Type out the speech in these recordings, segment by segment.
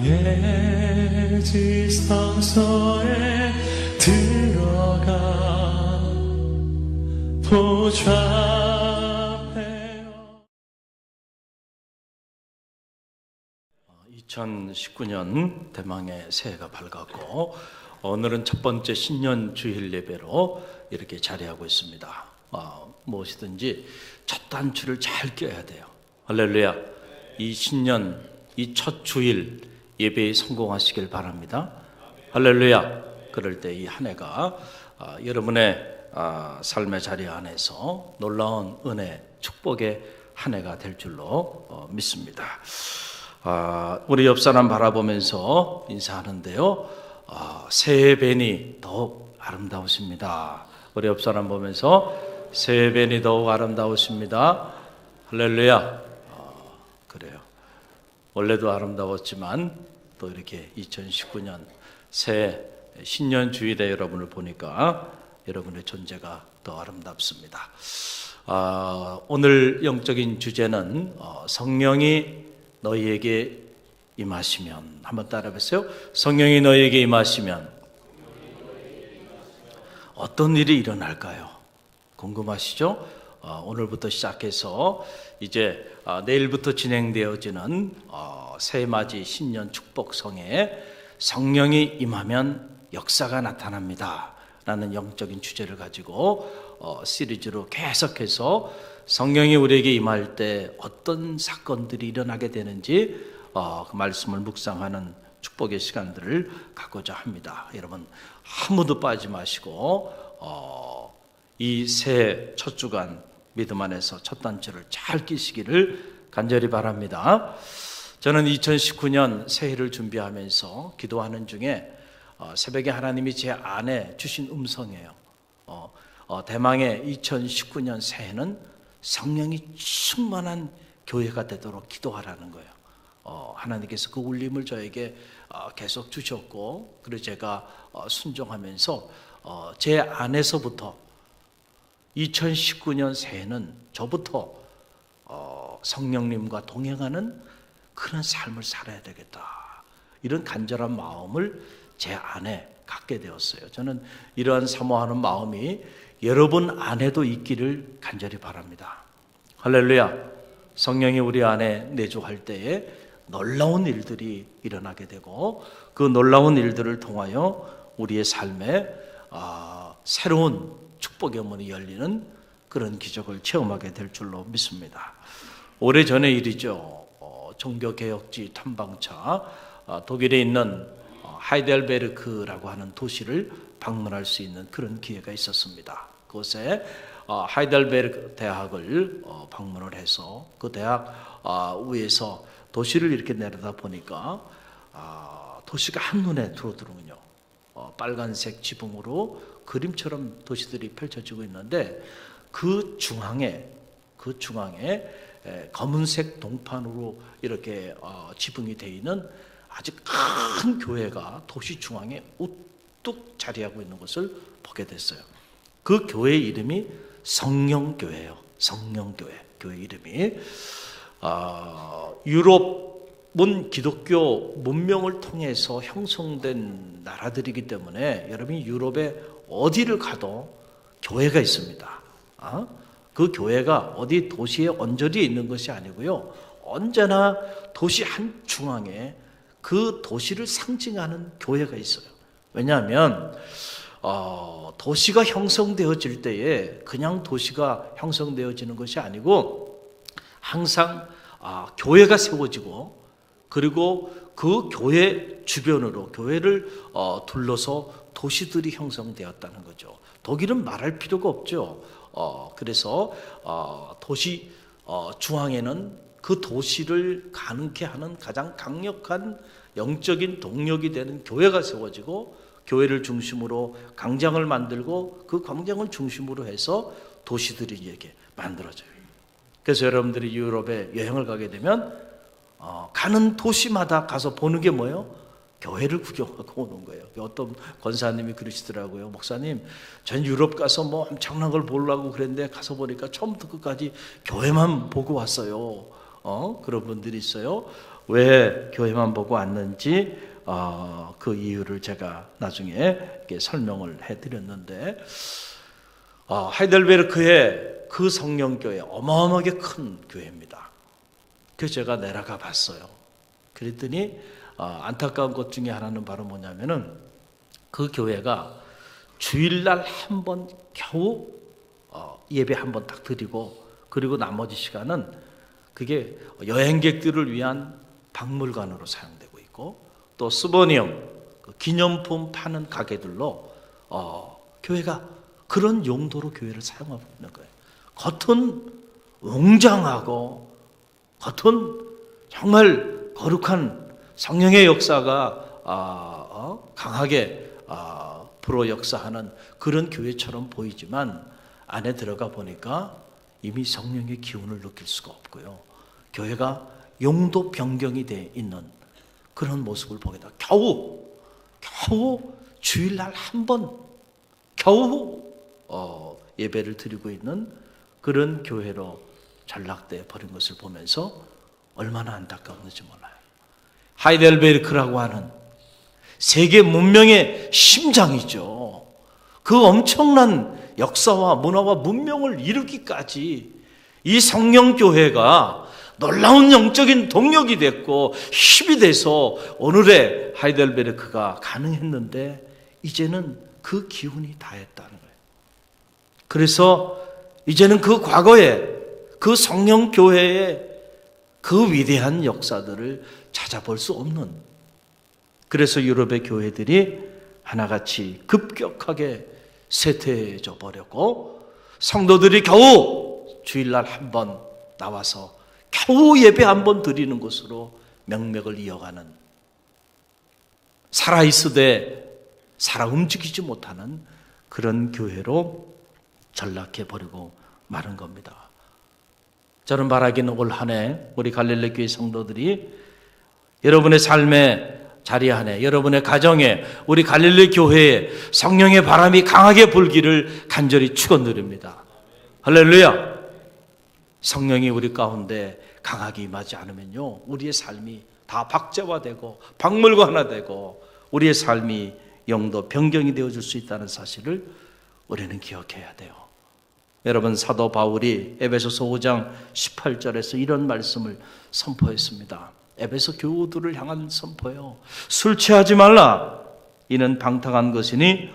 땅의 지성소에 들어가 보좌하며. 2019년 대망의 새해가 밝았고, 오늘은 첫 번째 신년 주일 예배로 이렇게 자리하고 있습니다. 무엇이든지 첫 단추를 잘 껴야 돼요. 할렐루야. 이 신년, 이 첫 주일 예배에 성공하시길 바랍니다. 할렐루야. 그럴 때 이 한 해가 여러분의 삶의 자리 안에서 놀라운 은혜, 축복의 한 해가 될 줄로 믿습니다. 우리 옆 사람 바라보면서 인사하는데요, 새해 뱀이 더욱 아름다우십니다. 우리 옆 사람 보면서 새해 뱀이 더욱 아름다우십니다. 할렐루야. 그래요. 원래도 아름다웠지만 또 이렇게 2019년 새해 신년 주일에 여러분을 보니까 여러분의 존재가 더 아름답습니다. 오늘 영적인 주제는 성령이 너희에게 임하시면, 한번 따라해보세요. 성령이 너희에게 임하시면 어떤 일이 일어날까요? 궁금하시죠? 오늘부터 시작해서 이제 내일부터 진행되어지는 새해맞이 신년 축복성에 성령이 임하면 역사가 나타납니다 라는 영적인 주제를 가지고 시리즈로 계속해서 성령이 우리에게 임할 때 어떤 사건들이 일어나게 되는지 그 말씀을 묵상하는 축복의 시간들을 갖고자 합니다. 여러분 아무도 빠지지 마시고 이 새해 첫 주간 믿음 안에서 첫 단추를 잘 끼시기를 간절히 바랍니다. 저는 2019년 새해를 준비하면서 기도하는 중에 새벽에 하나님이 제 안에 주신 음성이에요. 대망의 2019년 새해는 성령이 충만한 교회가 되도록 기도하라는 거예요. 하나님께서 그 울림을 저에게 계속 주셨고, 그리고 제가 순종하면서 제 안에서부터 2019년 새해는 저부터 성령님과 동행하는 그런 삶을 살아야 되겠다, 이런 간절한 마음을 제 안에 갖게 되었어요. 저는 이러한 사모하는 마음이 여러분 안에도 있기를 간절히 바랍니다. 할렐루야. 성령이 우리 안에 내주할 때에 놀라운 일들이 일어나게 되고, 그 놀라운 일들을 통하여 우리의 삶에 새로운 축복의 문이 열리는 그런 기적을 체험하게 될 줄로 믿습니다. 오래전의 일이죠. 종교개혁지 탐방차, 독일에 있는 하이델베르크라고 하는 도시를 방문할 수 있는 그런 기회가 있었습니다. 그곳에 하이델베르크 대학을 방문을 해서 그 대학 위에서 도시를 이렇게 내려다 보니까 도시가 한눈에 들어오더군요. 빨간색 지붕으로 그림처럼 도시들이 펼쳐지고 있는데, 그 중앙에 검은색 동판으로 이렇게 지붕이 되어 있는 아주 큰 교회가 도시 중앙에 우뚝 자리하고 있는 것을 보게 됐어요. 그 교회 이름이 성령교회예요. 성령교회. 교회 이름이 유럽은 기독교 문명을 통해서 형성된 나라들이기 때문에 여러분이 유럽에 어디를 가도 교회가 있습니다. 그 교회가 어디 도시의 언저리에 있는 것이 아니고요, 언제나 도시 한 중앙에 그 도시를 상징하는 교회가 있어요. 왜냐하면 도시가 형성되어질 때에 그냥 도시가 형성되어지는 것이 아니고 항상 교회가 세워지고, 그리고 그 교회 주변으로 교회를 둘러서 도시들이 형성되었다는 거죠. 독일은 말할 필요가 없죠. 그래서 도시 중앙에는 그 도시를 가능케 하는 가장 강력한 영적인 동력이 되는 교회가 세워지고, 교회를 중심으로 광장을 만들고, 그 광장을 중심으로 해서 도시들이 이렇게 만들어져요. 그래서 여러분들이 유럽에 여행을 가게 되면 가는 도시마다 가서 보는 게 뭐예요? 교회를 구경하고 오는 거예요. 어떤 권사님이 그러시더라고요. 목사님, 전 유럽 가서 뭐 엄청난 걸 보려고 그랬는데 가서 보니까 처음부터 끝까지 교회만 보고 왔어요. 그런 분들이 있어요. 왜 교회만 보고 왔는지 그 이유를 제가 나중에 이렇게 설명을 해드렸는데, 하이델베르크의 그 성령교회 어마어마하게 큰 교회입니다. 그래서 제가 내려가 봤어요. 그랬더니 안타까운 것 중에 하나는 바로 뭐냐면은 그 교회가 주일날 한 번 겨우 예배 한 번 딱 드리고, 그리고 나머지 시간은 그게 여행객들을 위한 박물관으로 사용되고 있고, 또 스보니움 기념품 파는 가게들로 교회가 그런 용도로 교회를 사용하고 있는 거예요. 겉은 웅장하고 겉은 정말 거룩한 성령의 역사가 강하게 불어 역사하는 그런 교회처럼 보이지만, 안에 들어가 보니까 이미 성령의 기운을 느낄 수가 없고요. 교회가 용도 변경이 돼 있는 그런 모습을 보게 돼. 겨우 주일날 한 번 겨우 예배를 드리고 있는 그런 교회로 전락돼 버린 것을 보면서 얼마나 안타까웠는지 몰라요. 하이델베르크라고 하는 세계 문명의 심장이죠. 그 엄청난 역사와 문화와 문명을 이루기까지 이 성령교회가 놀라운 영적인 동력이 됐고 힘이 돼서 오늘의 하이델베르크가 가능했는데, 이제는 그 기운이 다했다는 거예요. 그래서 이제는 그 과거에 그 성령교회의 그 위대한 역사들을 찾아볼 수 없는, 그래서 유럽의 교회들이 하나같이 급격하게 쇠퇴해져 버렸고, 성도들이 겨우 주일날 한 번 나와서 겨우 예배 한 번 드리는 것으로 명맥을 이어가는, 살아있으되 살아 움직이지 못하는 그런 교회로 전락해 버리고 마는 겁니다. 저는 바라기는 올 한 해 우리 갈릴리 교회 성도들이 여러분의 삶의 자리 안에, 여러분의 가정에, 우리 갈릴리 교회에 성령의 바람이 강하게 불기를 간절히 축원드립니다. 할렐루야. 성령이 우리 가운데 강하게 임하지 않으면요, 우리의 삶이 다 박제화되고 박물관화되고 우리의 삶이 영도 변경이 되어줄 수 있다는 사실을 우리는 기억해야 돼요. 여러분, 사도 바울이 에베소서 5장 18절에서 이런 말씀을 선포했습니다. 에베소 교우들을 향한 선포예요. 술 취하지 말라. 이는 방탕한 것이니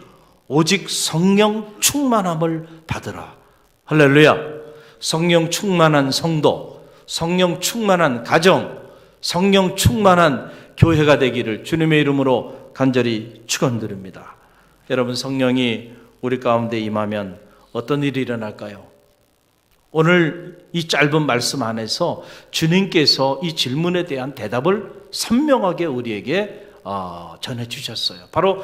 오직 성령 충만함을 받으라. 할렐루야. 성령 충만한 성도, 성령 충만한 가정, 성령 충만한 교회가 되기를 주님의 이름으로 간절히 축원드립니다. 여러분, 성령이 우리 가운데 임하면 어떤 일이 일어날까요? 오늘 이 짧은 말씀 안에서 주님께서 이 질문에 대한 대답을 선명하게 우리에게 전해주셨어요. 바로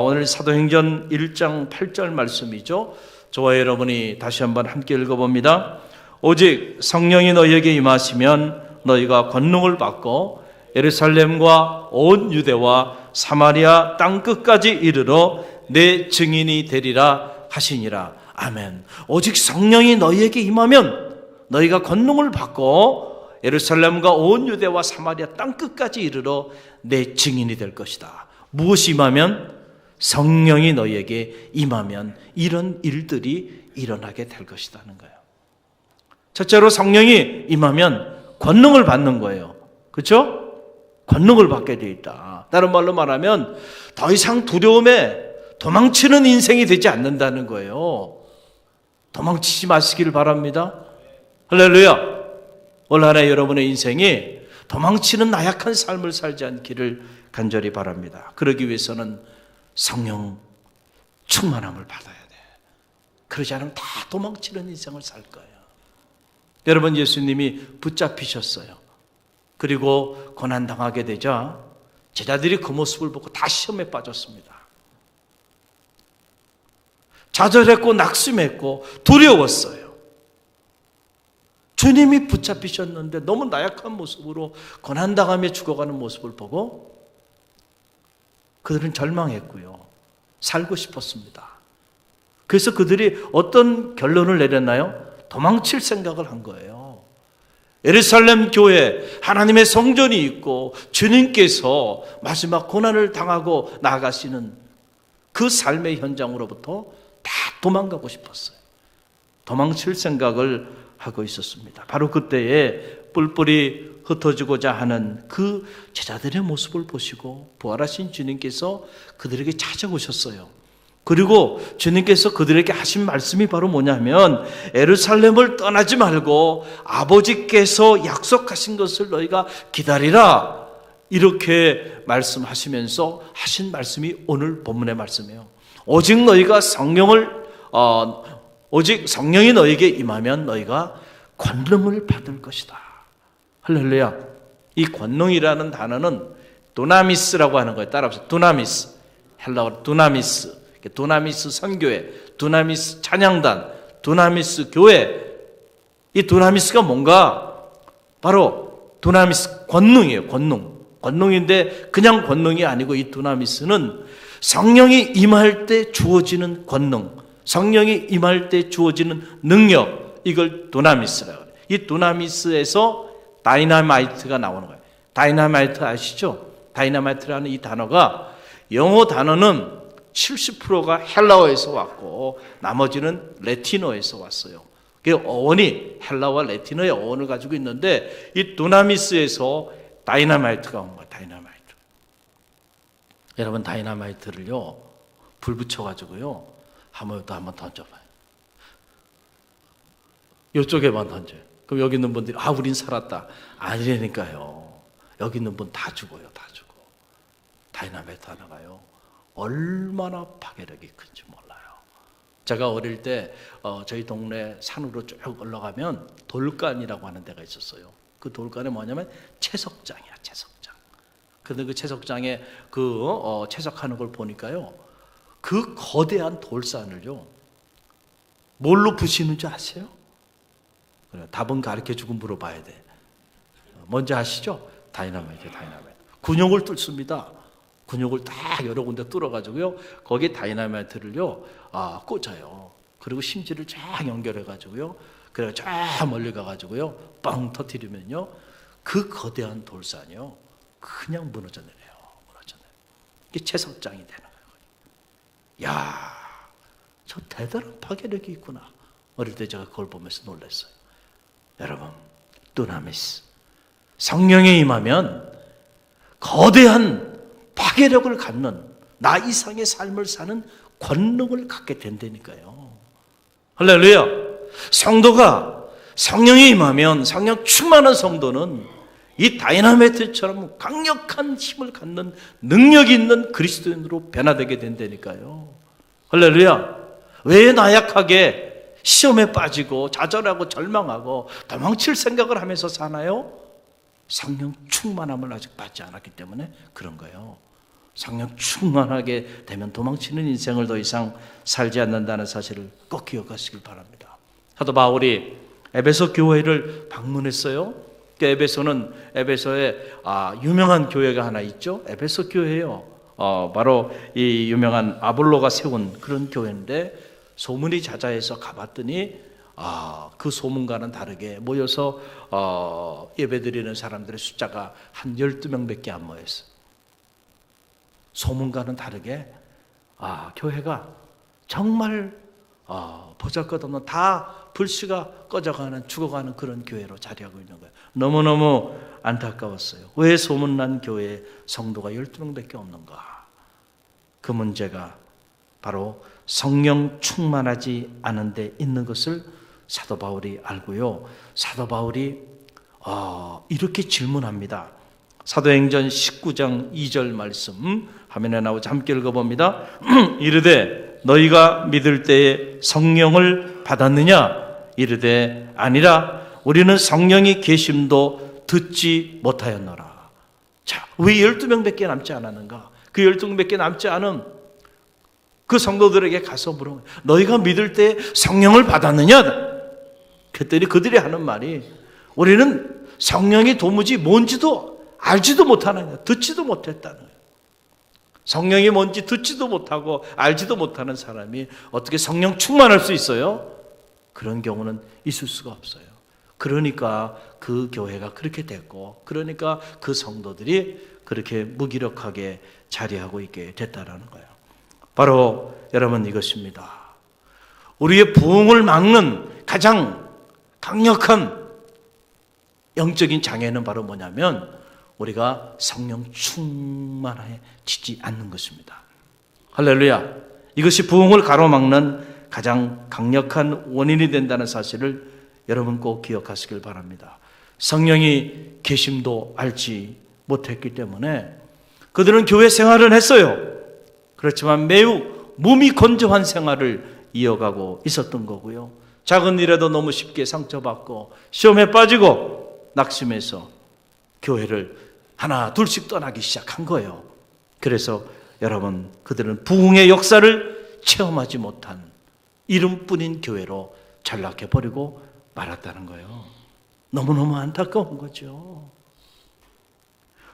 오늘 사도행전 1장 8절 말씀이죠. 저와 여러분이 다시 한번 함께 읽어봅니다. 오직 성령이 너희에게 임하시면 너희가 권능을 받고 예루살렘과 온 유대와 사마리아 땅끝까지 이르러 내 증인이 되리라 하시니라. 아멘. 오직 성령이 너희에게 임하면 너희가 권능을 받고 예루살렘과 온 유대와 사마리아 땅끝까지 이르러 내 증인이 될 것이다. 무엇이 임하면? 성령이 너희에게 임하면 이런 일들이 일어나게 될 것이라는 거예요. 첫째로 성령이 임하면 권능을 받는 거예요. 그렇죠? 권능을 받게 되어 있다. 다른 말로 말하면 더 이상 두려움에 도망치는 인생이 되지 않는다는 거예요. 도망치지 마시기를 바랍니다. 할렐루야. 올 한 해 여러분의 인생이 도망치는 나약한 삶을 살지 않기를 간절히 바랍니다. 그러기 위해서는 성령 충만함을 받아야 돼. 그러지 않으면 다 도망치는 인생을 살 거예요. 여러분, 예수님이 붙잡히셨어요. 그리고 고난당하게 되자 제자들이 그 모습을 보고 다 시험에 빠졌습니다. 좌절했고 낙심했고 두려웠어요. 주님이 붙잡히셨는데 너무 나약한 모습으로 고난당하며 죽어가는 모습을 보고 그들은 절망했고요. 살고 싶었습니다. 그래서 그들이 어떤 결론을 내렸나요? 도망칠 생각을 한 거예요. 예루살렘 교회 하나님의 성전이 있고 주님께서 마지막 고난을 당하고 나아가시는 그 삶의 현장으로부터 다 도망가고 싶었어요. 도망칠 생각을 하고 있었습니다. 바로 그때에 뿔뿔이 흩어지고자 하는 그 제자들의 모습을 보시고 부활하신 주님께서 그들에게 찾아오셨어요. 그리고 주님께서 그들에게 하신 말씀이 바로 뭐냐면 예루살렘을 떠나지 말고 아버지께서 약속하신 것을 너희가 기다리라, 이렇게 말씀하시면서 하신 말씀이 오늘 본문의 말씀이에요. 오직 성령이 너희에게 임하면 너희가 권능을 받을 것이다. 할렐루야. 이 권능이라는 단어는 두나미스라고 하는 거예요. 따라합시다. 두나미스. 헬라어로 두나미스. 두나미스 선교회, 두나미스 찬양단, 두나미스 교회. 이 두나미스가 뭔가? 바로 두나미스 권능이에요. 권능인데 그냥 권능이 아니고 이 두나미스는 성령이 임할 때 주어지는 권능, 성령이 임할 때 주어지는 능력, 이걸 두나미스라고 해요. 이 두나미스에서 다이나마이트가 나오는 거예요. 다이나마이트 아시죠? 다이나마이트라는 이 단어가 영어 단어는 70%가 헬라어에서 왔고 나머지는 라틴어에서 왔어요. 그 어원이 헬라어와 라틴어의 어원을 가지고 있는데 이 두나미스에서 다이나마이트가 온 거예요. 다이나마이트. 여러분 다이나마이트를요 불 붙여가지고요 한번 던져봐요. 이쪽에만 던져요. 그럼 여기 있는 분들이 우린 살았다. 아니라니까요. 여기 있는 분 다 죽어요. 다 죽어. 다이나마이트 하나가요 얼마나 파괴력이 큰지 몰라요. 제가 어릴 때 저희 동네 산으로 쭉 올라가면 돌간이라고 하는 데가 있었어요. 그 돌간이 뭐냐면 채석장이야. 채석장. 근데 그 채석장에 채석하는 걸 보니까요 그 거대한 돌산을요 뭘로 부시는지 아세요? 답은 가르쳐주고 물어봐야 돼. 뭔지 아시죠? 다이나마이트. 근육을 뚫습니다. 근육을 딱 여러 군데 뚫어가지고요 거기에 다이나마이트를요 꽂아요. 그리고 심지를 쫙 연결해가지고요 그래서 쫙 멀리 가가지고요 빵 터뜨리면요 그 거대한 돌산이요 그냥 무너져 내려요. 이게 채석장이 되는 거예요. 야, 저 대단한 파괴력이 있구나. 어릴 때 제가 그걸 보면서 놀랐어요. 여러분, 두나미스, 성령에 임하면 거대한 파괴력을 갖는 나 이상의 삶을 사는 권능을 갖게 된다니까요. 할렐루야. 성도가 성령에 임하면, 성령 충만한 성도는 이 다이나마이트처럼 강력한 힘을 갖는 능력이 있는 그리스도인으로 변화되게 된다니까요. 할렐루야. 왜 나약하게 시험에 빠지고 좌절하고 절망하고 도망칠 생각을 하면서 사나요? 성령 충만함을 아직 받지 않았기 때문에 그런 거예요. 성령 충만하게 되면 도망치는 인생을 더 이상 살지 않는다는 사실을 꼭 기억하시길 바랍니다. 사도 바울이 에베소 교회를 방문했어요. 에베소에 유명한 교회가 하나 있죠. 에베소 교회예요. 바로 이 유명한 아볼로가 세운 그런 교회인데 소문이 자자해서 가봤더니 그 소문과는 다르게 모여서 예배드리는 사람들의 숫자가 한 12명밖에 안 모였어요. 소문과는 다르게 교회가 정말 보잘것없는 다 불씨가 꺼져가는 죽어가는 그런 교회로 자리하고 있는 거예요. 너무너무 안타까웠어요. 왜 소문난 교회에 성도가 12명밖에 없는가? 그 문제가 바로 성령 충만하지 않은 데 있는 것을 사도 바울이 알고요. 사도 바울이 이렇게 질문합니다. 사도행전 19장 2절 말씀 화면에 나오죠. 함께 읽어봅니다. 이르되 너희가 믿을 때에 성령을 받았느냐? 이르되 아니라 우리는 성령이 계심도 듣지 못하였노라. 자, 왜 12명밖에 남지 않았는가? 그 12명밖에 남지 않은 그 성도들에게 가서 물어요. 너희가 믿을 때 성령을 받았느냐? 그랬더니 그들이 하는 말이 우리는 성령이 도무지 뭔지도 알지도 못하느냐, 듣지도 못했다는 거예요. 성령이 뭔지 듣지도 못하고 알지도 못하는 사람이 어떻게 성령 충만할 수 있어요? 그런 경우는 있을 수가 없어요. 그러니까 그 교회가 그렇게 됐고, 그러니까 그 성도들이 그렇게 무기력하게 자리하고 있게 됐다라는 거예요. 바로 여러분 이것입니다. 우리의 부흥을 막는 가장 강력한 영적인 장애는 바로 뭐냐면 우리가 성령 충만해지지 않는 것입니다. 할렐루야. 이것이 부흥을 가로막는 가장 강력한 원인이 된다는 사실을 여러분 꼭 기억하시길 바랍니다. 성령이 계심도 알지 못했기 때문에 그들은 교회 생활을 했어요. 그렇지만 매우 몸이 건조한 생활을 이어가고 있었던 거고요. 작은 일에도 너무 쉽게 상처받고 시험에 빠지고 낙심해서 교회를 하나 둘씩 떠나기 시작한 거예요. 그래서 여러분, 그들은 부흥의 역사를 체험하지 못한 이름뿐인 교회로 전락해버리고 말았다는 거예요. 너무너무 안타까운 거죠.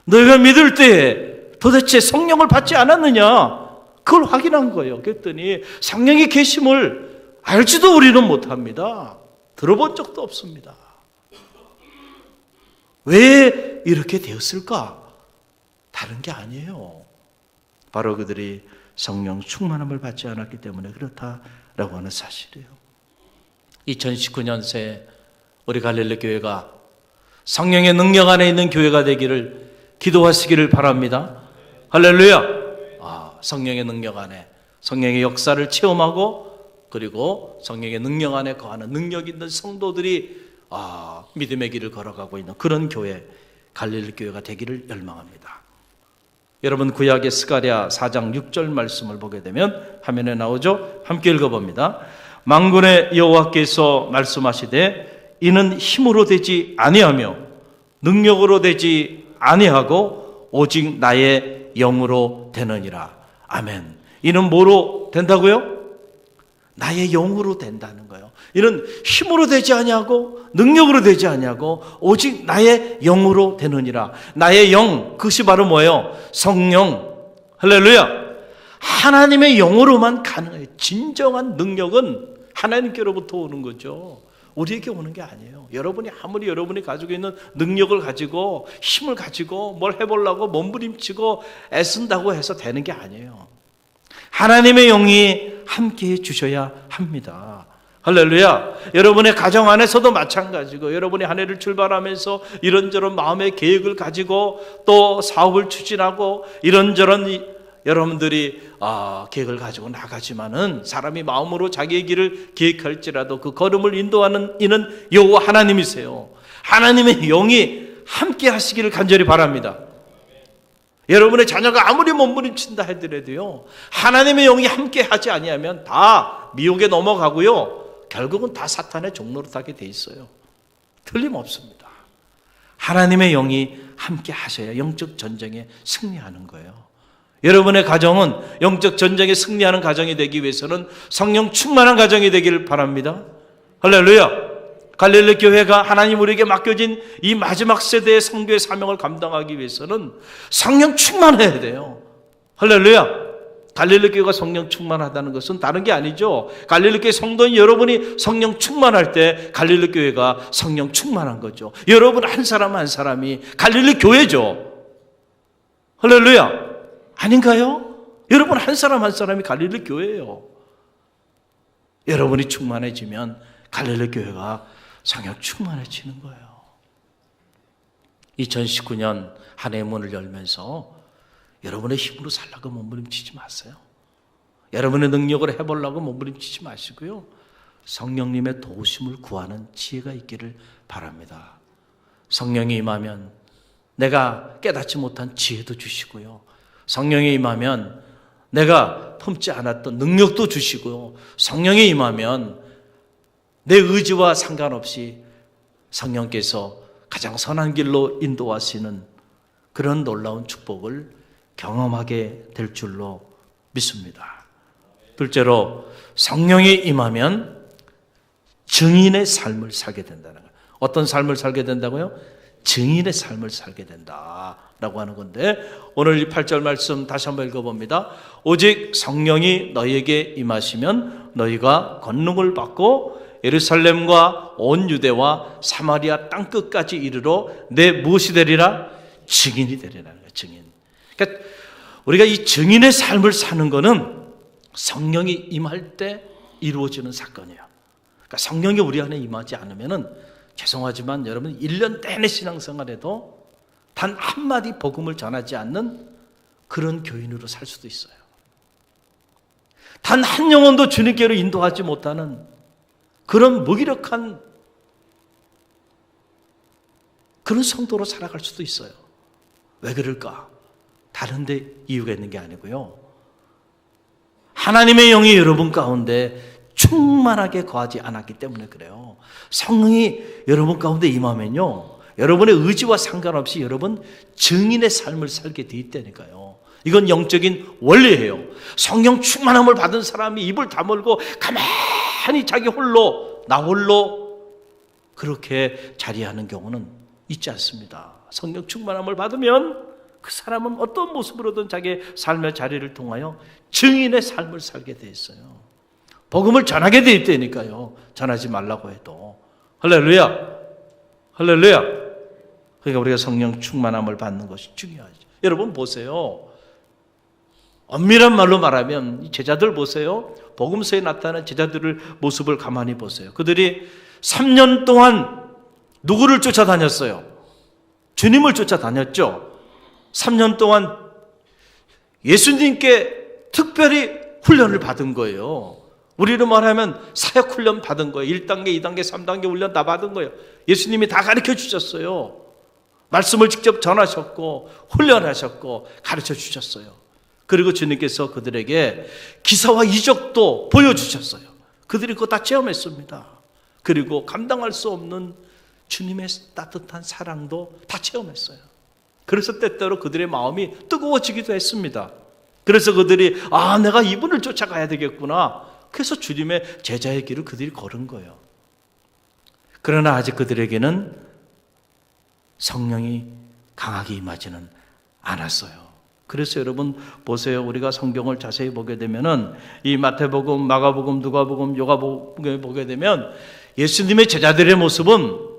너희가 믿을 때 도대체 성령을 받지 않았느냐? 그걸 확인한 거예요. 그랬더니 성령의 계심을 알지도 우리는 못합니다. 들어본 적도 없습니다. 왜 이렇게 되었을까? 다른 게 아니에요. 바로 그들이 성령 충만함을 받지 않았기 때문에 그렇다라고 하는 사실이에요. 2019년 새 우리 갈릴리 교회가 성령의 능력 안에 있는 교회가 되기를 기도하시기를 바랍니다. 할렐루야. 성령의 능력 안에 성령의 역사를 체험하고 그리고 성령의 능력 안에 거하는 능력 있는 성도들이 믿음의 길을 걸어가고 있는 그런 교회, 갈릴리 교회가 되기를 열망합니다. 여러분 구약의 스가랴 4장 6절 말씀을 보게 되면 화면에 나오죠. 함께 읽어봅니다. 만군의 여호와께서 말씀하시되 이는 힘으로 되지 아니하며 능력으로 되지 아니하고 오직 나의 영으로 되느니라. 아멘. 이는 뭐로 된다고요? 나의 영으로 된다는 거예요. 이는 힘으로 되지 아니하고 능력으로 되지 아니하고 오직 나의 영으로 되느니라. 나의 영, 그것이 바로 뭐예요? 성령. 할렐루야. 하나님의 영으로만 가능해요. 진정한 능력은 하나님께로부터 오는 거죠. 우리에게 오는 게 아니에요. 여러분이 아무리 여러분이 가지고 있는 능력을 가지고 힘을 가지고 뭘 해보려고 몸부림치고 애쓴다고 해서 되는 게 아니에요. 하나님의 영이 함께해 주셔야 합니다. 할렐루야. 여러분의 가정 안에서도 마찬가지고 여러분이 한 해를 출발하면서 이런저런 마음의 계획을 가지고 또 사업을 추진하고 이런저런 여러분들이 계획을 가지고 나가지만은 사람이 마음으로 자기의 길을 계획할지라도 그 걸음을 인도하는 이는 여호와 하나님이세요. 하나님의 영이 함께 하시기를 간절히 바랍니다. 여러분의 자녀가 아무리 몸부림친다 하더라도요, 하나님의 영이 함께 하지 아니하면 다 미혹에 넘어가고요, 결국은 다 사탄의 종로로 타게 돼 있어요. 틀림없습니다. 하나님의 영이 함께 하셔야 영적 전쟁에 승리하는 거예요. 여러분의 가정은 영적 전쟁에 승리하는 가정이 되기 위해서는 성령 충만한 가정이 되기를 바랍니다. 할렐루야. 갈릴리 교회가 하나님 우리에게 맡겨진 이 마지막 세대의 선교의 사명을 감당하기 위해서는 성령 충만해야 돼요. 할렐루야. 갈릴리 교회가 성령 충만하다는 것은 다른 게 아니죠. 갈릴리 교회 성도인 여러분이 성령 충만할 때 갈릴리 교회가 성령 충만한 거죠. 여러분 한 사람 한 사람이 갈릴리 교회죠. 할렐루야. 아닌가요? 여러분 한 사람 한 사람이 갈릴리 교회예요. 여러분이 충만해지면 갈릴리 교회가 성령 충만해지는 거예요. 2019년 한 해의 문을 열면서 여러분의 힘으로 살라고 몸부림치지 마세요. 여러분의 능력으로 해보려고 몸부림치지 마시고요, 성령님의 도우심을 구하는 지혜가 있기를 바랍니다. 성령이 임하면 내가 깨닫지 못한 지혜도 주시고요, 성령이 임하면 내가 품지 않았던 능력도 주시고요, 성령이 임하면 내 의지와 상관없이 성령께서 가장 선한 길로 인도하시는 그런 놀라운 축복을 경험하게 될 줄로 믿습니다. 둘째로, 성령이 임하면 증인의 삶을 살게 된다는 거예요. 어떤 삶을 살게 된다고요? 증인의 삶을 살게 된다라고 하는 건데, 오늘 이 8절 말씀 다시 한번 읽어봅니다. 오직 성령이 너희에게 임하시면 너희가 권능을 받고 예루살렘과 온 유대와 사마리아 땅끝까지 이르러 내 무엇이 되리라? 증인이 되리라는 거예요. 증인. 그러니까 우리가 이 증인의 삶을 사는 거는 성령이 임할 때 이루어지는 사건이에요. 그러니까 성령이 우리 안에 임하지 않으면은 죄송하지만 여러분 1년 내내 신앙생활에도 단 한마디 복음을 전하지 않는 그런 교인으로 살 수도 있어요. 단 한 영혼도 주님께로 인도하지 못하는 그런 무기력한 그런 성도로 살아갈 수도 있어요. 왜 그럴까? 다른 데 이유가 있는 게 아니고요. 하나님의 영이 여러분 가운데 충만하게 거하지 않았기 때문에 그래요. 성령이 여러분 가운데 임하면요, 여러분의 의지와 상관없이 여러분 증인의 삶을 살게 돼 있다니까요. 이건 영적인 원리예요. 성령 충만함을 받은 사람이 입을 다물고 가만히 자기 홀로 나 홀로 그렇게 자리하는 경우는 있지 않습니다. 성령 충만함을 받으면 그 사람은 어떤 모습으로든 자기의 삶의 자리를 통하여 증인의 삶을 살게 돼 있어요. 복음을 전하게 돼 있다니까요. 전하지 말라고 해도. 할렐루야. 할렐루야. 그러니까 우리가 성령 충만함을 받는 것이 중요하죠. 여러분 보세요. 엄밀한 말로 말하면 제자들 보세요. 복음서에 나타난 제자들의 모습을 가만히 보세요. 그들이 3년 동안 누구를 쫓아다녔어요? 주님을 쫓아다녔죠. 3년 동안 예수님께 특별히 훈련을 받은 거예요. 우리로 말하면 사역훈련 받은 거예요. 1단계, 2단계, 3단계 훈련 다 받은 거예요. 예수님이 다 가르쳐 주셨어요. 말씀을 직접 전하셨고 훈련하셨고 가르쳐 주셨어요. 그리고 주님께서 그들에게 기사와 이적도 보여주셨어요. 그들이 그거 다 체험했습니다. 그리고 감당할 수 없는 주님의 따뜻한 사랑도 다 체험했어요. 그래서 때때로 그들의 마음이 뜨거워지기도 했습니다. 그래서 그들이 내가 이분을 쫓아가야 되겠구나. 그래서 주님의 제자의 길을 그들이 걸은 거예요. 그러나 아직 그들에게는 성령이 강하게 임하지는 않았어요. 그래서 여러분 보세요. 우리가 성경을 자세히 보게 되면은 이 마태복음, 마가복음, 누가복음, 요가복음에 보게 되면 예수님의 제자들의 모습은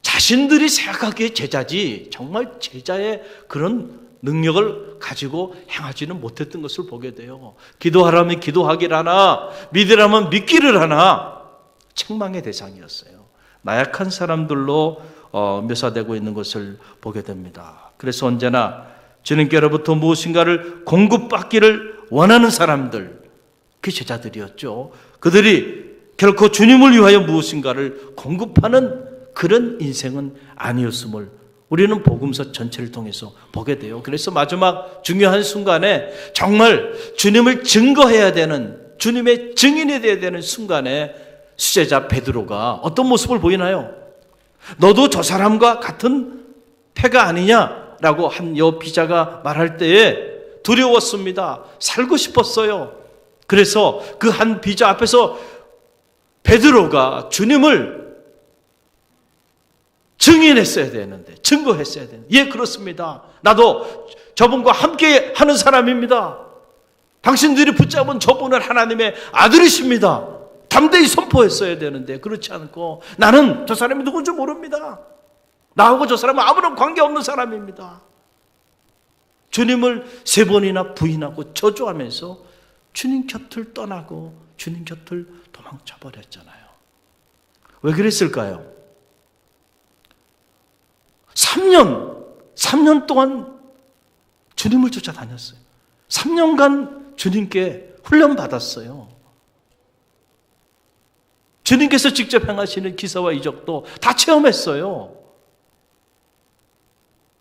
자신들이 생각하기에 제자지 정말 제자의 그런 능력을 가지고 행하지는 못했던 것을 보게 돼요. 기도하라면 기도하기를 하나, 믿으라면 믿기를 하나, 책망의 대상이었어요. 나약한 사람들로 묘사되고 있는 것을 보게 됩니다. 그래서 언제나 주님께로부터 무엇인가를 공급받기를 원하는 사람들, 그 제자들이었죠. 그들이 결코 주님을 위하여 무엇인가를 공급하는 그런 인생은 아니었음을 우리는 복음서 전체를 통해서 보게 돼요. 그래서 마지막 중요한 순간에 정말 주님을 증거해야 되는, 주님의 증인이 되어야 되는 순간에 수제자 베드로가 어떤 모습을 보이나요? 너도 저 사람과 같은 패가 아니냐라고 한 여 비자가 말할 때에 두려웠습니다. 살고 싶었어요. 그래서 그 한 비자 앞에서 베드로가 주님을 증인했어야 되는데, 증거했어야 되는데, 예, 그렇습니다. 나도 저분과 함께 하는 사람입니다. 당신들이 붙잡은 저분은 하나님의 아들이십니다. 담대히 선포했어야 되는데 그렇지 않고 나는 저 사람이 누군지 모릅니다. 나하고 저 사람은 아무런 관계없는 사람입니다. 주님을 3번이나 부인하고 저주하면서 주님 곁을 떠나고 주님 곁을 도망쳐 버렸잖아요. 왜 그랬을까요? 3년 동안 주님을 쫓아다녔어요. 3년간 주님께 훈련받았어요. 주님께서 직접 행하시는 기사와 이적도 다 체험했어요.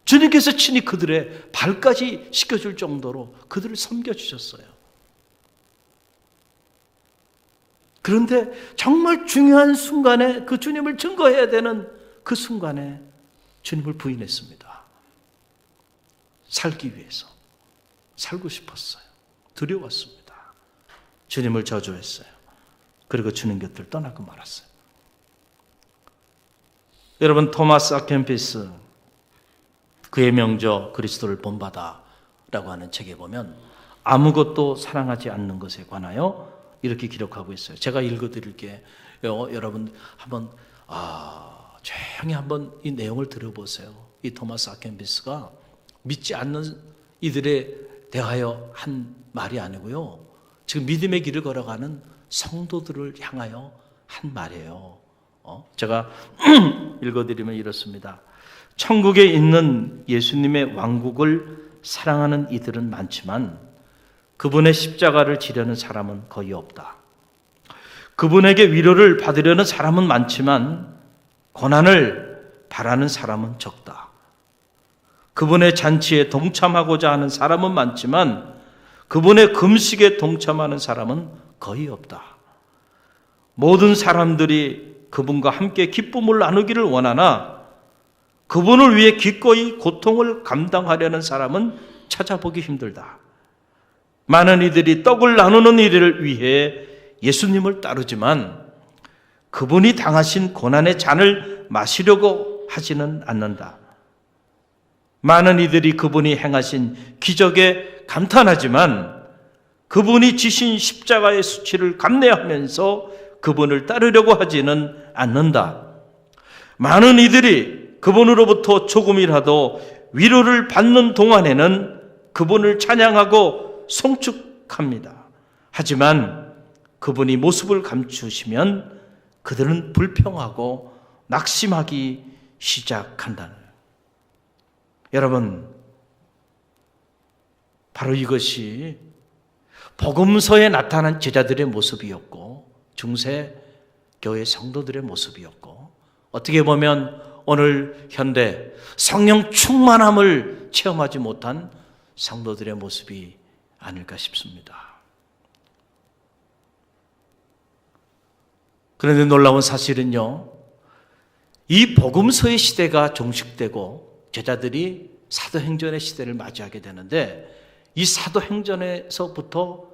주님께서 친히 그들의 발까지 씻겨줄 정도로 그들을 섬겨주셨어요. 그런데 정말 중요한 순간에 그 주님을 증거해야 되는 그 순간에 주님을 부인했습니다. 살기 위해서. 살고 싶었어요. 두려웠습니다. 주님을 저주했어요. 그리고 주님 곁을 떠나고 말았어요. 여러분, 토마스 아켄피스 그의 명저 그리스도를 본받아 라고 하는 책에 보면 아무것도 사랑하지 않는 것에 관하여 이렇게 기록하고 있어요. 제가 읽어드릴게요. 여러분 한번 조용히 한번 이 내용을 들어보세요. 이 토마스 아켄비스가 믿지 않는 이들에 대하여 한 말이 아니고요. 지금 믿음의 길을 걸어가는 성도들을 향하여 한 말이에요. 제가 읽어드리면 이렇습니다. 천국에 있는 예수님의 왕국을 사랑하는 이들은 많지만 그분의 십자가를 지려는 사람은 거의 없다. 그분에게 위로를 받으려는 사람은 많지만 고난을 바라는 사람은 적다. 그분의 잔치에 동참하고자 하는 사람은 많지만 그분의 금식에 동참하는 사람은 거의 없다. 모든 사람들이 그분과 함께 기쁨을 나누기를 원하나 그분을 위해 기꺼이 고통을 감당하려는 사람은 찾아보기 힘들다. 많은 이들이 떡을 나누는 일을 위해 예수님을 따르지만 그분이 당하신 고난의 잔을 마시려고 하지는 않는다. 많은 이들이 그분이 행하신 기적에 감탄하지만 그분이 지신 십자가의 수치를 감내하면서 그분을 따르려고 하지는 않는다. 많은 이들이 그분으로부터 조금이라도 위로를 받는 동안에는 그분을 찬양하고 송축합니다. 하지만 그분이 모습을 감추시면 그들은 불평하고 낙심하기 시작한다는 거예요. 여러분, 바로 이것이 복음서에 나타난 제자들의 모습이었고 중세 교회 성도들의 모습이었고 어떻게 보면 오늘 현대 성령 충만함을 체험하지 못한 성도들의 모습이 아닐까 싶습니다. 그런데 놀라운 사실은요, 이 복음서의 시대가 종식되고 제자들이 사도행전의 시대를 맞이하게 되는데 이 사도행전에서부터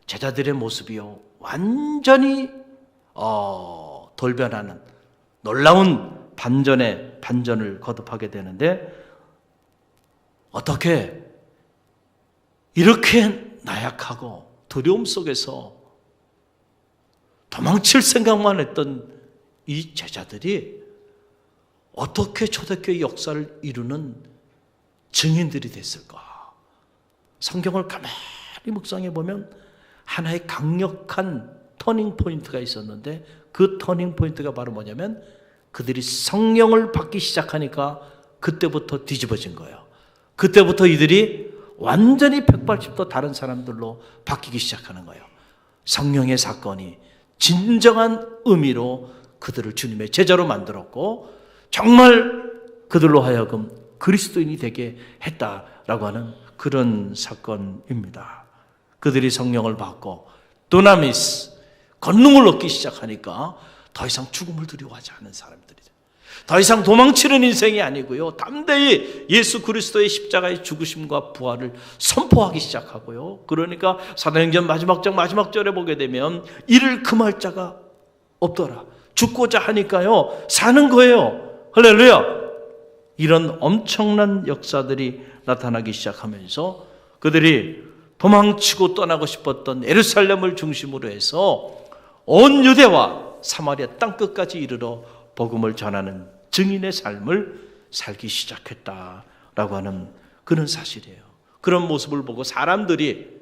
제자들의 모습이요 완전히 돌변하는 놀라운 반전을 거듭하게 되는데 어떻게 이렇게 나약하고 두려움 속에서 도망칠 생각만 했던 이 제자들이 어떻게 초대교회 역사를 이루는 증인들이 됐을까? 성경을 가만히 묵상해 보면 하나의 강력한 터닝 포인트가 있었는데 그 터닝 포인트가 바로 뭐냐면 그들이 성령을 받기 시작하니까 그때부터 뒤집어진 거예요. 그때부터 이들이 완전히 180도 다른 사람들로 바뀌기 시작하는 거예요. 성령의 사건이 진정한 의미로 그들을 주님의 제자로 만들었고 정말 그들로 하여금 그리스도인이 되게 했다라고 하는 그런 사건입니다. 그들이 성령을 받고 두나미스, 권능을 얻기 시작하니까 더 이상 죽음을 두려워하지 않는 사람들이죠. 더 이상 도망치는 인생이 아니고요. 담대히 예수 그리스도의 십자가의 죽으심과 부활을 선포하기 시작하고요. 그러니까 사도행전 마지막 장 마지막 절에 보게 되면 이를 금할 자가 없더라. 죽고자 하니까요. 사는 거예요. 할렐루야. 이런 엄청난 역사들이 나타나기 시작하면서 그들이 도망치고 떠나고 싶었던 예루살렘을 중심으로 해서 온 유대와 사마리아 땅끝까지 이르러 복음을 전하는 증인의 삶을 살기 시작했다라고 하는 그런 사실이에요. 그런 모습을 보고 사람들이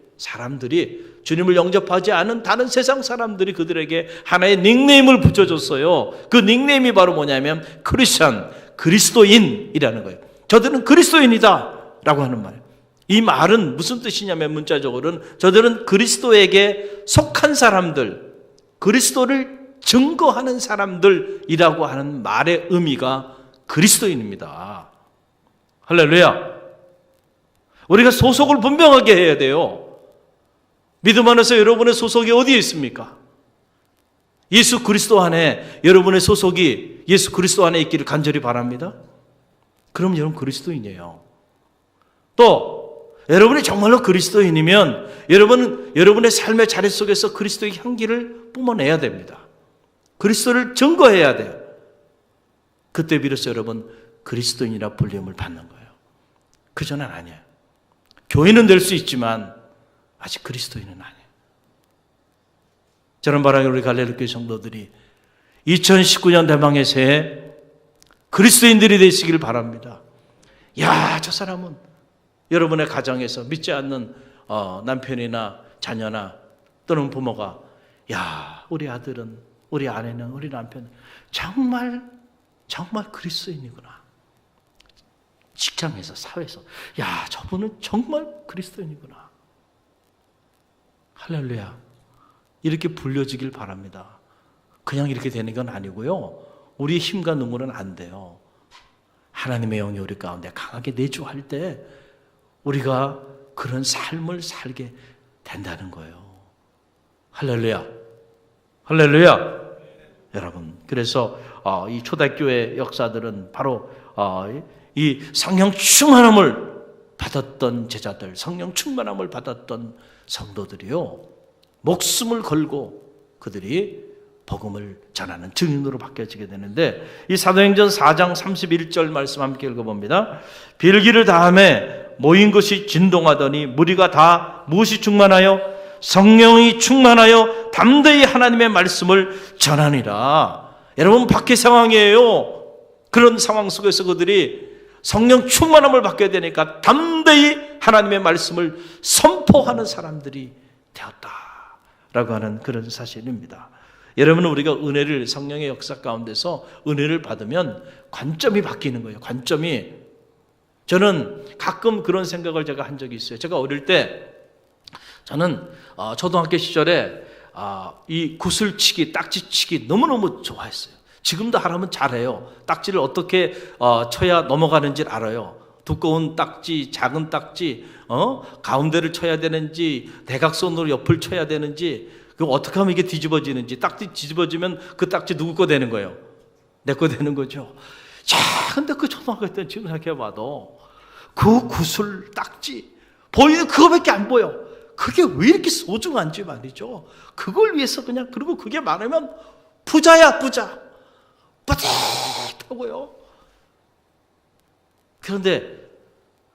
주님을 영접하지 않은 다른 세상 사람들이 그들에게 하나의 닉네임을 붙여줬어요. 그 닉네임이 바로 뭐냐면 크리스천, 그리스도인이라는 거예요. 저들은 그리스도인이다 라고 하는 말이에요. 이 말은 무슨 뜻이냐면 문자적으로는 저들은 그리스도에게 속한 사람들, 그리스도를 증거하는 사람들이라고 하는 말의 의미가 그리스도인입니다. 할렐루야. 우리가 소속을 분명하게 해야 돼요. 믿음 안에서 여러분의 소속이 어디에 있습니까? 예수 그리스도 안에 여러분의 소속이 예수 그리스도 안에 있기를 간절히 바랍니다. 그럼 여러분 그리스도인이에요. 또 여러분이 정말로 그리스도인이면 여러분은 여러분의 삶의 자리 속에서 그리스도의 향기를 뿜어내야 됩니다. 그리스도를 증거해야 돼요. 그때 비로소 여러분 그리스도인이라 불림을 받는 거예요. 그전엔 아니에요. 교인은 될 수 있지만 아직 그리스도인은 아니에요. 저는 바라기 우리 갈릴리교회 성도들이 2019년 대망의 새해 그리스도인들이 되시길 바랍니다. 야, 저 사람은 여러분의 가정에서 믿지 않는 남편이나 자녀나 또는 부모가 야, 우리 아들은, 우리 아내는, 우리 남편은 정말 그리스도인이구나. 직장에서, 사회에서 야, 저분은 정말 그리스도인이구나. 할렐루야. 이렇게 불려지길 바랍니다. 그냥 이렇게 되는 건 아니고요. 우리의 힘과 능력은 안 돼요. 하나님의 영이 우리 가운데 강하게 내주할 때 우리가 그런 삶을 살게 된다는 거예요. 할렐루야. 할렐루야. 여러분, 그래서 이 초대교회 역사들은 바로 이 성령 충만함을 받았던 제자들, 성령 충만함을 받았던 성도들이요, 목숨을 걸고 그들이 복음을 전하는 증인으로 바뀌어지게 되는데, 이 사도행전 4장 31절 말씀 함께 읽어봅니다. 빌기를 다음에 모인 것이 진동하더니 무리가 다 무엇이 충만하여? 성령이 충만하여 담대히 하나님의 말씀을 전하니라. 여러분, 박해 상황이에요. 그런 상황 속에서 그들이 성령 충만함을 받게 되니까 담대히 하나님의 말씀을 선포하는 사람들이 되었다라고 하는 그런 사실입니다. 여러분, 우리가 은혜를, 성령의 역사 가운데서 은혜를 받으면 관점이 바뀌는 거예요. 관점이. 저는 가끔 그런 생각을 제가 한 적이 있어요. 제가 어릴 때 저는 초등학교 시절에 이 구슬치기, 딱지치기 너무너무 좋아했어요. 지금도 하라면 잘해요. 딱지를 어떻게 쳐야 넘어가는지 알아요. 두꺼운 딱지, 작은 딱지, 가운데를 쳐야 되는지, 대각선으로 옆을 쳐야 되는지, 그럼 어떻게 하면 이게 뒤집어지는지, 딱지 뒤집어지면 그 딱지 누구 거 되는 거예요? 내 거 되는 거죠. 자, 근데 그 초등학교 때 지금 생각해봐도 그 구슬 딱지 보이는 그거밖에 안 보여. 그게 왜 이렇게 소중한지 말이죠. 그걸 위해서 그냥, 그리고 그게 많으면 부자야, 부자. 뿌듯하고요. 그런데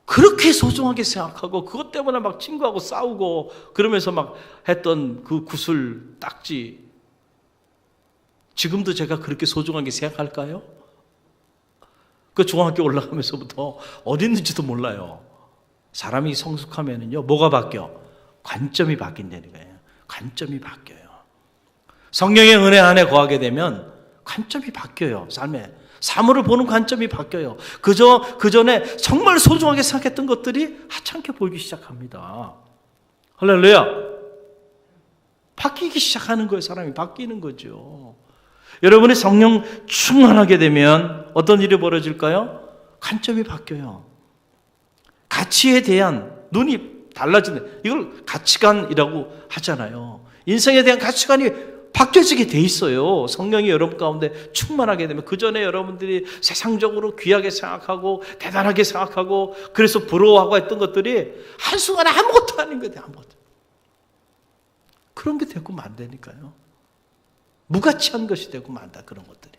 그렇게 소중하게 생각하고 그것 때문에 막 친구하고 싸우고 그러면서 막 했던 그 구슬 딱지, 지금도 제가 그렇게 소중하게 생각할까요? 그 중학교 올라가면서부터 어디 있는지도 몰라요. 사람이 성숙하면은요, 뭐가 바뀌어? 관점이 바뀐다는 거예요. 관점이 바뀌어요. 성령의 은혜 안에 거하게 되면 관점이 바뀌어요. 삶에. 사물을 보는 관점이 바뀌어요. 그 전에 정말 소중하게 생각했던 것들이 하찮게 보이기 시작합니다. 할렐루야. 바뀌기 시작하는 거예요. 사람이 바뀌는 거죠. 여러분이 성령 충만하게 되면 어떤 일이 벌어질까요? 관점이 바뀌어요. 가치에 대한 눈이 달라지는, 이걸 가치관이라고 하잖아요. 인생에 대한 가치관이 바뀌어지게 돼 있어요. 성령이 여러분 가운데 충만하게 되면. 그 전에 여러분들이 세상적으로 귀하게 생각하고 대단하게 생각하고 그래서 부러워하고 했던 것들이 한순간에 아무것도 아닌 거예요. 아무것도. 그런 게 되고 만다니까요. 무가치한 것이 되고 만다, 그런 것들이.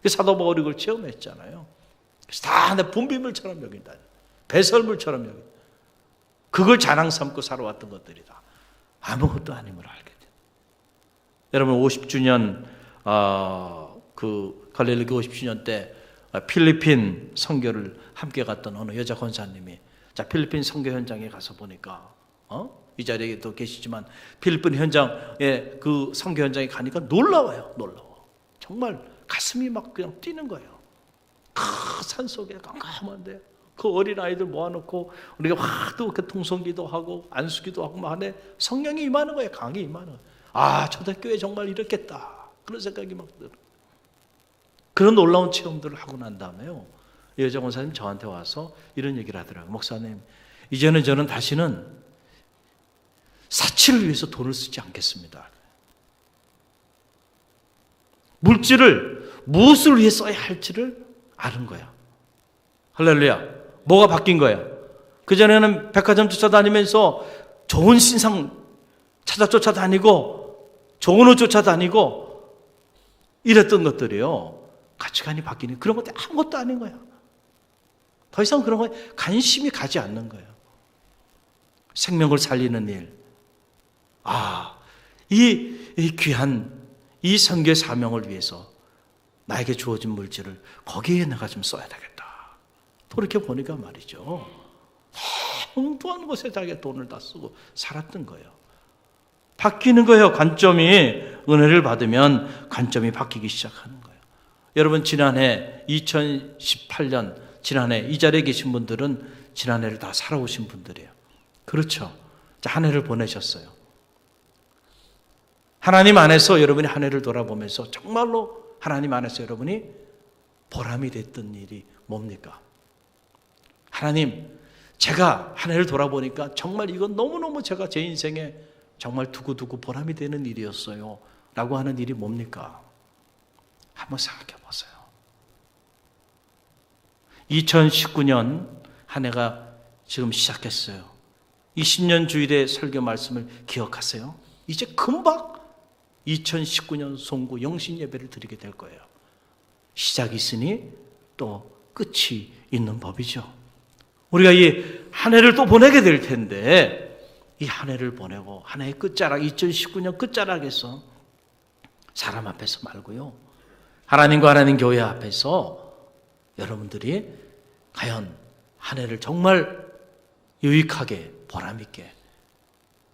사도 바울이 그걸 체험했잖아요. 그래서 다 내 분비물처럼 여긴다. 배설물처럼 여긴다. 그걸 자랑 삼고 살아왔던 것들이다. 아무것도 아닌 걸 알게 돼요. 여러분, 50주년 그 갈릴리교 50주년 때 필리핀 선교를 함께 갔던 어느 여자 권사님이, 자, 필리핀 선교 현장에 가서 보니까 이 자리에 또 계시지만 필리핀 현장에, 그 선교 현장에 가니까 놀라워요. 놀라워. 정말 가슴이 막 그냥 뛰는 거예요. 그 산속에 깜깜한데 그 어린아이들 모아놓고 우리가 또 통성기도 하고 안수기도 하고 막 하네. 성령이 임하는 거예요. 강이 임하는 거예요. 아, 초대교회 정말 이렇겠다, 그런 생각이 막 들어요. 그런 놀라운 체험들을 하고 난 다음에요, 여자 권사님 저한테 와서 이런 얘기를 하더라고요. 목사님, 이제는 저는 다시는 사치를 위해서 돈을 쓰지 않겠습니다. 물질을 무엇을 위해 써야 할지를 아는 거야. 할렐루야. 뭐가 바뀐 거야? 그전에는 백화점 쫓아다니면서 좋은 신상 찾아 쫓아다니고 좋은 옷 쫓아다니고 이랬던 것들이요, 가치관이 바뀌는, 그런 것들이 아무것도 아닌 거야. 더 이상 그런 거에 관심이 가지 않는 거예요. 생명을 살리는 일. 이 이 귀한 이 선교의 사명을 위해서 나에게 주어진 물질을 거기에 내가 좀 써야 되겠다. 그렇게 보니까 말이죠, 엉뚱한 곳에 자기가 돈을 다 쓰고 살았던 거예요. 바뀌는 거예요. 관점이, 은혜를 받으면 관점이 바뀌기 시작하는 거예요. 여러분, 지난해 2018년 지난해 이 자리에 계신 분들은 지난해를 다 살아오신 분들이에요. 그렇죠? 한 해를 보내셨어요. 하나님 안에서 여러분이 한 해를 돌아보면서 정말로 하나님 안에서 여러분이 보람이 됐던 일이 뭡니까? 하나님, 제가 한 해를 돌아보니까 정말 이건 너무너무 제가 제 인생에 정말 두고두고 보람이 되는 일이었어요 라고 하는 일이 뭡니까? 한번 생각해 보세요. 2019년 한 해가 지금 시작했어요. 20년 주일의 설교 말씀을 기억하세요. 이제 금방 2019년 송구 영신 예배를 드리게 될 거예요. 시작이 있으니 또 끝이 있는 법이죠. 우리가 이 한 해를 또 보내게 될 텐데, 이 한 해를 보내고 한 해의 끝자락, 2019년 끝자락에서 사람 앞에서 말고요, 하나님과 하나님 교회 앞에서 여러분들이 과연 한 해를 정말 유익하게 보람있게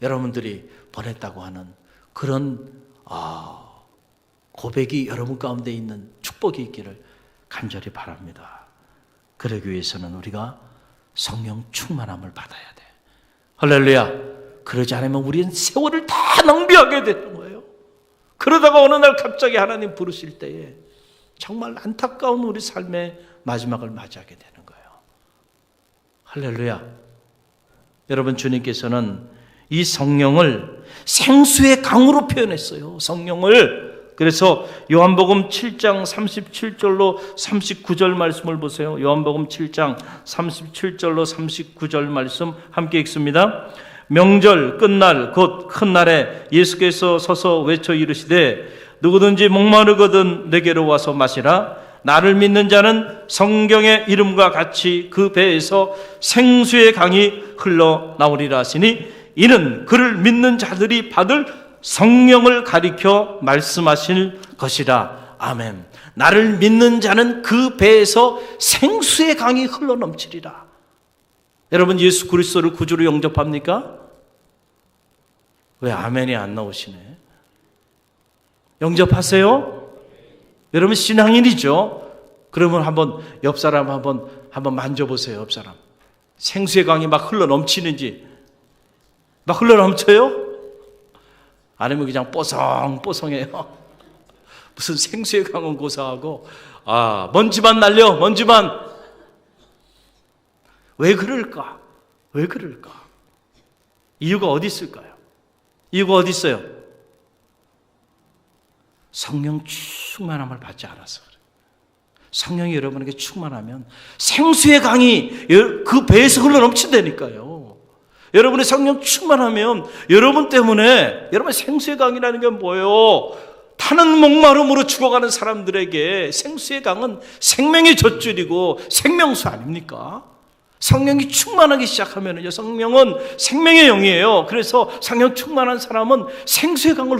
여러분들이 보냈다고 하는 그런 고백이 여러분 가운데 있는 축복이 있기를 간절히 바랍니다. 그러기 위해서는 우리가 성령 충만함을 받아야 돼. 할렐루야. 그러지 않으면 우리는 세월을 다 낭비하게 되는 거예요. 그러다가 어느 날 갑자기 하나님 부르실 때에 정말 안타까운 우리 삶의 마지막을 맞이하게 되는 거예요. 할렐루야. 여러분, 주님께서는 이 성령을 생수의 강으로 표현했어요. 성령을. 그래서 요한복음 7장 37절로 39절 말씀을 보세요. 요한복음 7장 37절로 39절 말씀 함께 읽습니다. 명절 끝날 곧 큰 날에 예수께서 서서 외쳐 이르시되 누구든지 목마르거든 내게로 와서 마시라. 나를 믿는 자는 성경의 이름과 같이 그 배에서 생수의 강이 흘러나오리라 하시니 이는 그를 믿는 자들이 받을 성령을 가리켜 말씀하실 것이라. 아멘. 나를 믿는 자는 그 배에서 생수의 강이 흘러넘치리라. 여러분, 예수 그리스도를 구주로 영접합니까? 왜 아멘이 안 나오시네? 영접하세요? 여러분, 신앙인이죠? 그러면 한번 옆 사람 한번 만져보세요. 옆 사람. 생수의 강이 막 흘러넘치는지. 막 흘러넘쳐요? 아니면 그냥 뽀송뽀송해요? 무슨 생수의 강은 고사하고, 먼지만 날려, 먼지만. 왜 그럴까? 왜 그럴까? 이유가 어디 있을까요? 이유가 어디 있어요? 성령 충만함을 받지 않아서 그래요. 성령이 여러분에게 충만하면 생수의 강이 그 배에서 흘러넘친다니까요. 여러분의 성령 충만하면 여러분 때문에, 여러분 생수의 강이라는 게 뭐예요? 타는 목마름으로 죽어가는 사람들에게 생수의 강은 생명의 젖줄이고 생명수 아닙니까? 성령이 충만하기 시작하면요, 성령은 생명의 영이에요. 그래서 성령 충만한 사람은 생수의 강을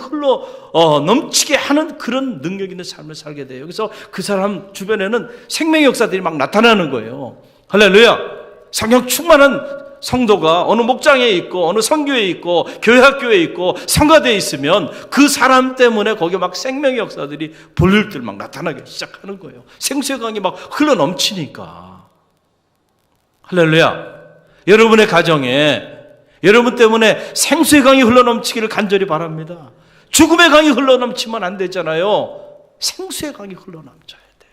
넘치게 하는 그런 능력 있는 삶을 살게 돼요. 그래서 그 사람 주변에는 생명의 역사들이 막 나타나는 거예요. 할렐루야. 성령 충만한 성도가 어느 목장에 있고 어느 선교에 있고 교회 학교에 있고 성가대에 있으면 그 사람 때문에 거기 막 생명의 역사들이 볼일들 막 나타나기 시작하는 거예요. 생수의 강이 막 흘러넘치니까. 할렐루야. 여러분의 가정에 여러분 때문에 생수의 강이 흘러넘치기를 간절히 바랍니다. 죽음의 강이 흘러넘치면 안 되잖아요. 생수의 강이 흘러넘쳐야 돼.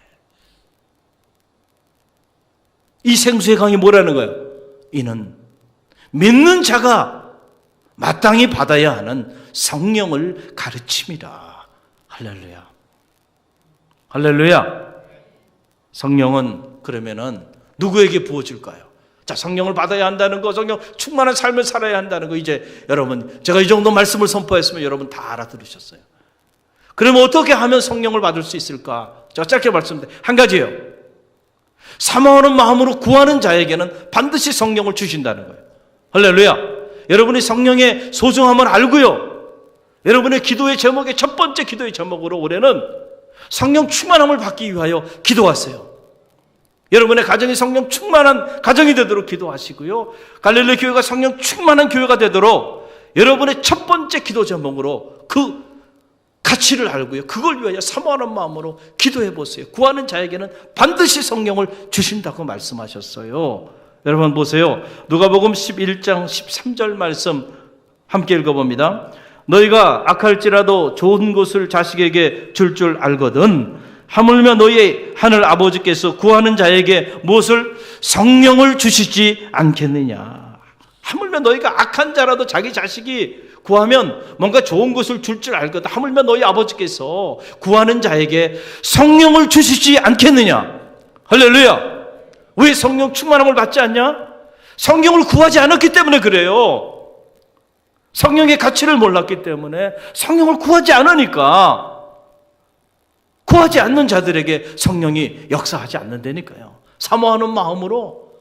이 생수의 강이 뭐라는 거예요? 이는 믿는 자가 마땅히 받아야 하는 성령을 가르침이라. 할렐루야. 할렐루야. 성령은 그러면은 누구에게 부어질까요? 자, 성령을 받아야 한다는 거, 성령 충만한 삶을 살아야 한다는 거, 이제 여러분, 제가 이 정도 말씀을 선포했으면 여러분 다 알아들으셨어요. 그러면 어떻게 하면 성령을 받을 수 있을까? 제가 짧게 말씀드릴게요. 한 가지예요. 사모하는 마음으로 구하는 자에게는 반드시 성령을 주신다는 거예요. 할렐루야. 여러분이 성령의 소중함을 알고요, 여러분의 기도의 제목의 첫 번째 기도의 제목으로 올해는 성령 충만함을 받기 위하여 기도하세요. 여러분의 가정이 성령 충만한 가정이 되도록 기도하시고요. 갈릴리 교회가 성령 충만한 교회가 되도록 여러분의 첫 번째 기도 제목으로 그 가치를 알고요. 그걸 위하여 사모하는 마음으로 기도해 보세요. 구하는 자에게는 반드시 성령을 주신다고 말씀하셨어요. 여러분 보세요. 누가복음 11장 13절 말씀 함께 읽어봅니다. 너희가 악할지라도 좋은 것을 자식에게 줄 알거든 하물며 너희 하늘 아버지께서 구하는 자에게 무엇을? 성령을 주시지 않겠느냐. 하물며 너희가 악한 자라도 자기 자식이 구하면 뭔가 좋은 것을 줄 알거든 하물며 너희 아버지께서 구하는 자에게 성령을 주시지 않겠느냐. 할렐루야. 왜 성령 충만함을 받지 않냐? 성령을 구하지 않았기 때문에 그래요. 성령의 가치를 몰랐기 때문에 성령을 구하지 않으니까 구하지 않는 자들에게 성령이 역사하지 않는다니까요. 사모하는 마음으로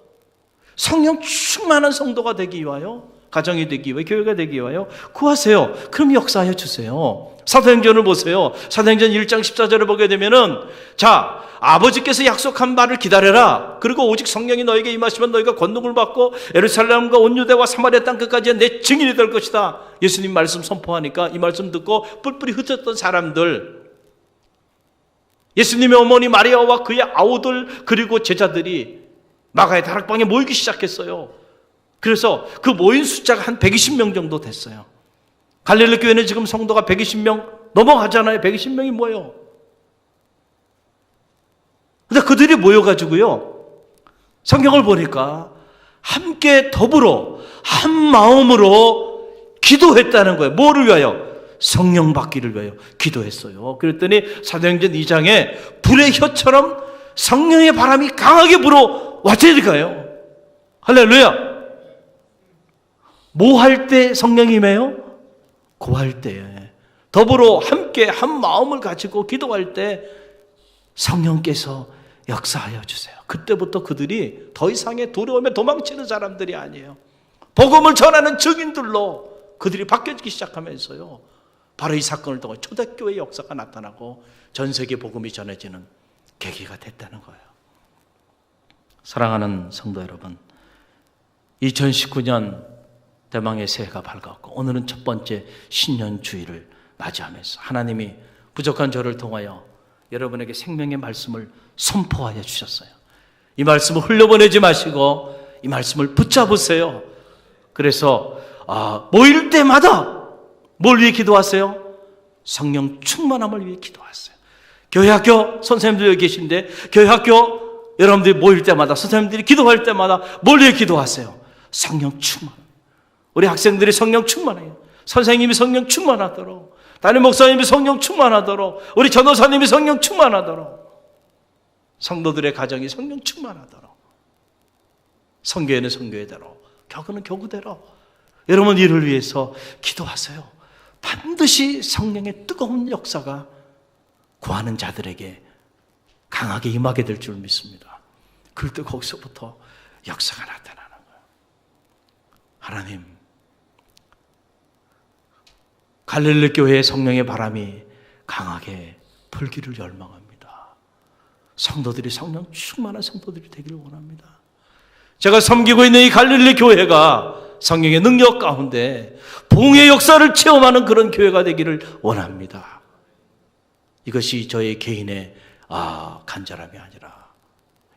성령 충만한 성도가 되기 위하여 가정이 되기 위하여 교회가 되기 위하여 구하세요. 그럼 역사하여 주세요. 사도행전을 보세요. 사도행전 1장 14절을 보게 되면은 자 아버지께서 약속한 말을 기다려라. 그리고 오직 성령이 너에게 임하시면 너희가 권능을 받고 예루살렘과 온 유대와 사마리아 땅 끝까지 내 증인이 될 것이다. 예수님 말씀 선포하니까 이 말씀 듣고 뿔뿔이 흩었던 사람들, 예수님의 어머니 마리아와 그의 아우들 그리고 제자들이 마가의 다락방에 모이기 시작했어요. 그래서 그 모인 숫자가 한 120명 정도 됐어요. 갈릴리 교회는 지금 성도가 120명 넘어가잖아요. 120명이 뭐예요? 근데 그들이 모여가지고요, 성경을 보니까 함께 더불어 한 마음으로 기도했다는 거예요. 뭐를 위하여? 성령 받기를 위하여 기도했어요. 그랬더니 사도행전 2장에 불의 혀처럼 성령의 바람이 강하게 불어왔다니까요. 할렐루야. 뭐 할 때 성령이 임해요? 구할 때에 더불어 함께 한 마음을 가지고 기도할 때 성령께서 역사하여 주세요. 그때부터 그들이 더 이상의 두려움에 도망치는 사람들이 아니에요. 복음을 전하는 증인들로 그들이 바뀌기 시작하면서요, 바로 이 사건을 통해 초대교회의 역사가 나타나고 전 세계 복음이 전해지는 계기가 됐다는 거예요. 사랑하는 성도 여러분, 2019년 대망의 새해가 밝았고 오늘은 첫 번째 신년 주일을 맞이하면서 하나님이 부족한 저를 통하여 여러분에게 생명의 말씀을 선포하여 주셨어요. 이 말씀을 흘려보내지 마시고 이 말씀을 붙잡으세요. 그래서 모일 때마다 뭘 위해 기도하세요? 성령 충만함을 위해 기도하세요. 교회 학교 선생님들 여기 계신데 교회 학교 여러분들이 모일 때마다 선생님들이 기도할 때마다 뭘 위해 기도하세요? 성령 충만. 우리 학생들이 성령 충만해요. 선생님이 성령 충만하도록, 담임 목사님이 성령 충만하도록, 우리 전도사님이 성령 충만하도록, 성도들의 가정이 성령 충만하도록, 성교회는 성교회대로, 교구는 교구대로 여러분 이를 위해서 기도하세요. 반드시 성령의 뜨거운 역사가 구하는 자들에게 강하게 임하게 될 줄 믿습니다. 그럴 때 거기서부터 역사가 나타나는 거예요. 하나님, 갈릴리 교회의 성령의 바람이 강하게 불기를 열망합니다. 성도들이 성령 충만한 성도들이 되기를 원합니다. 제가 섬기고 있는 이 갈릴리 교회가 성령의 능력 가운데 봉의 역사를 체험하는 그런 교회가 되기를 원합니다. 이것이 저의 개인의 간절함이 아니라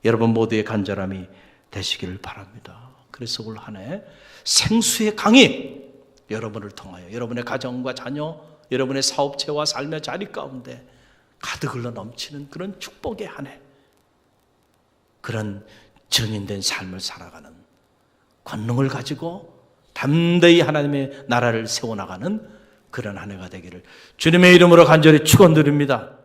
여러분 모두의 간절함이 되시기를 바랍니다. 그래서 올 한 해 생수의 강이 여러분을 통하여 여러분의 가정과 자녀, 여러분의 사업체와 삶의 자리 가운데 가득 흘러 넘치는 그런 축복의 한 해, 그런 증인된 삶을 살아가는 권능을 가지고 담대히 하나님의 나라를 세워나가는 그런 한 해가 되기를 주님의 이름으로 간절히 축원드립니다.